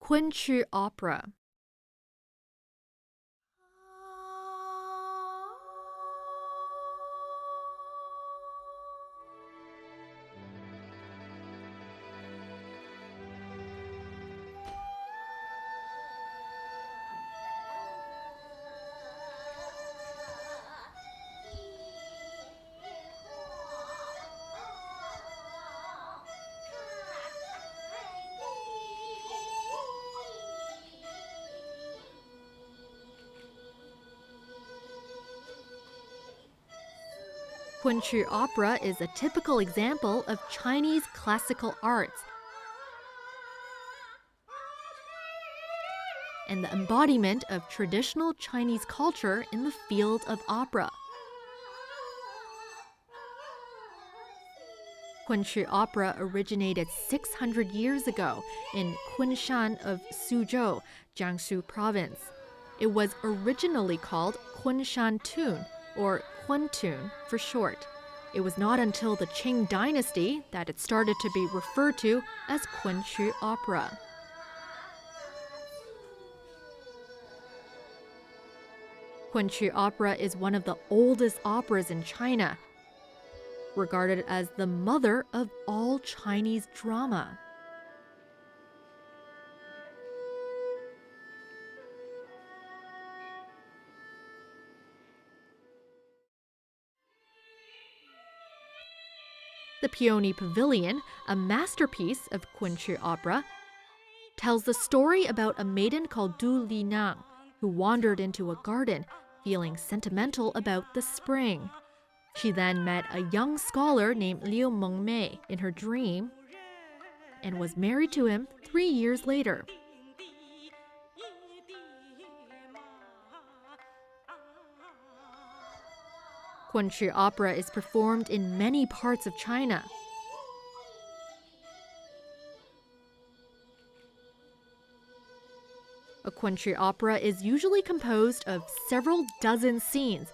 Quinchu Opera. Quantri Opera is a typical example of Chinese classical arts and the embodiment of traditional Chinese culture in the field of opera. Quinchu Opera originated 600 years ago in Kunshan of Suzhou, Jiangsu Province. It was originally called Kunshan Tune, or Quantun for short. It was not until the Qing dynasty that it started to be referred to as Quinchu Opera. Quinchu Opera is one of the oldest operas in China, regarded as the mother of all Chinese drama. The Peony Pavilion, a masterpiece of Quinchu Opera, tells the story about a maiden called Du Linang who wandered into a garden feeling sentimental about the spring. She then met a young scholar named Liu Mengmei in her dream and was married to him 3 years later. Quantri Opera is performed in many parts of China. A Quantri Opera is usually composed of several dozen scenes,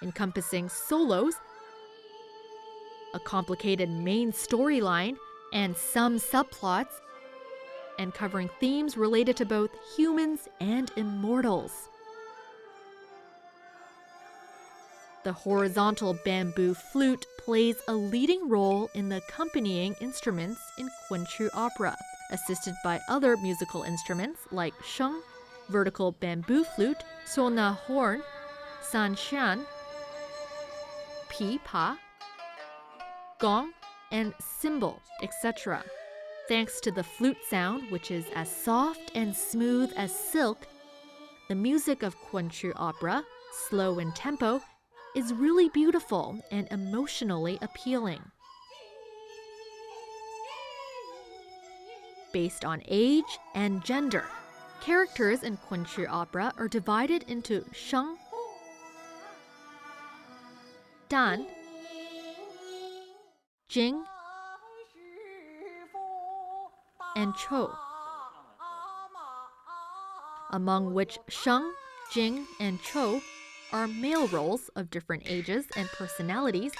encompassing solos, a complicated main storyline, and some subplots, and covering themes related to both humans and immortals. The horizontal bamboo flute plays a leading role in the accompanying instruments in Quinchu Opera, assisted by other musical instruments like sheng, vertical bamboo flute, sona horn, sanshan, pipa, gong, and cymbal, etc. Thanks to the flute sound, which is as soft and smooth as silk, the music of Quinchu Opera, slow in tempo, is really beautiful and emotionally appealing. Based on age and gender, characters in Quinchu Opera are divided into sheng, dan, jing, and chou, among which sheng, jing, and chou are male roles of different ages and personalities,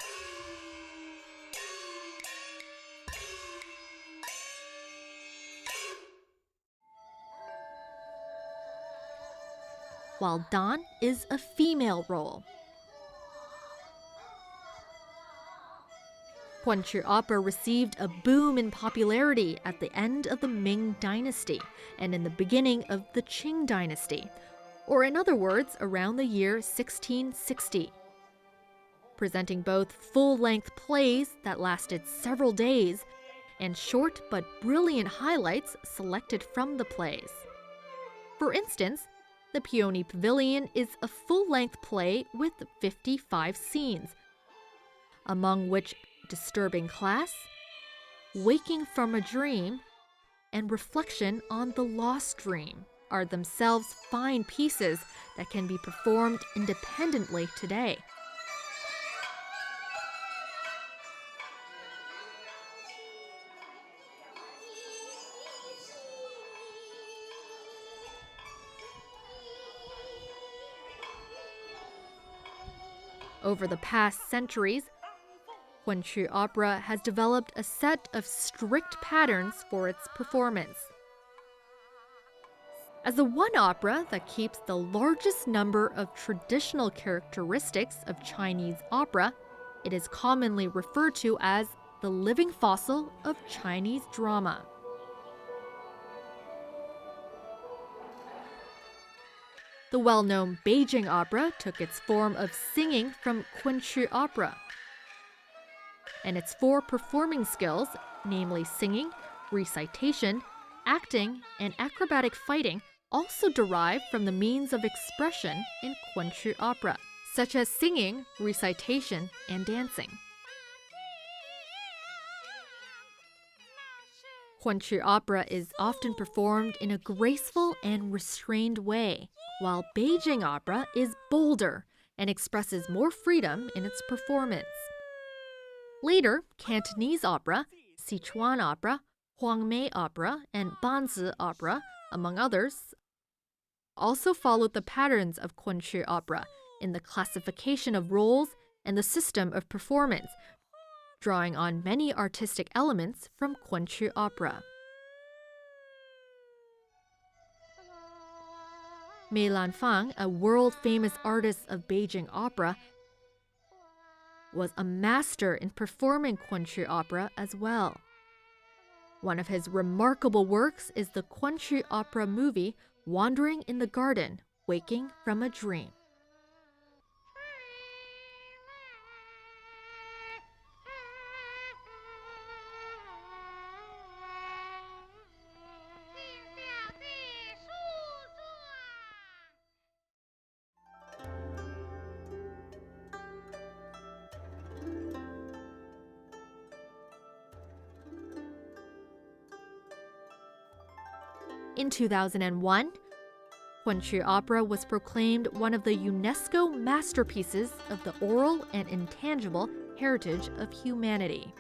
while dan is a female role. Quinchu Opera received a boom in popularity at the end of the Ming Dynasty and in the beginning of the Qing Dynasty, or in other words, around the year 1660. Presenting both full-length plays that lasted several days and short but brilliant highlights selected from the plays. For instance, the Peony Pavilion is a full-length play with 55 scenes, among which Disturbing Class, Waking from a Dream, and Reflection on the Lost Dream are themselves fine pieces that can be performed independently today. Over the past centuries, Quinchu Opera has developed a set of strict patterns for its performance. As the one opera that keeps the largest number of traditional characteristics of Chinese opera, it is commonly referred to as the living fossil of Chinese drama. The well-known Beijing Opera took its form of singing from Quinchu Opera, and its four performing skills, namely singing, recitation, acting, and acrobatic fighting, also derive from the means of expression in Quantri Opera, such as singing, recitation, and dancing. Quantri Opera is often performed in a graceful and restrained way, while Beijing Opera is bolder and expresses more freedom in its performance. Later, Cantonese opera, Sichuan opera, Huangmei Opera, and Banzi Opera, among others, also followed the patterns of Quinchu Opera in the classification of roles and the system of performance, drawing on many artistic elements from Quinchu Opera. Mei Lanfang, a world-famous artist of Beijing Opera, was a master in performing Quinchu Opera as well. One of his remarkable works is the Quinchu Opera movie Wandering in the Garden, Waking from a Dream. In 2001, Quinchu Opera was proclaimed one of the UNESCO masterpieces of the oral and intangible heritage of humanity.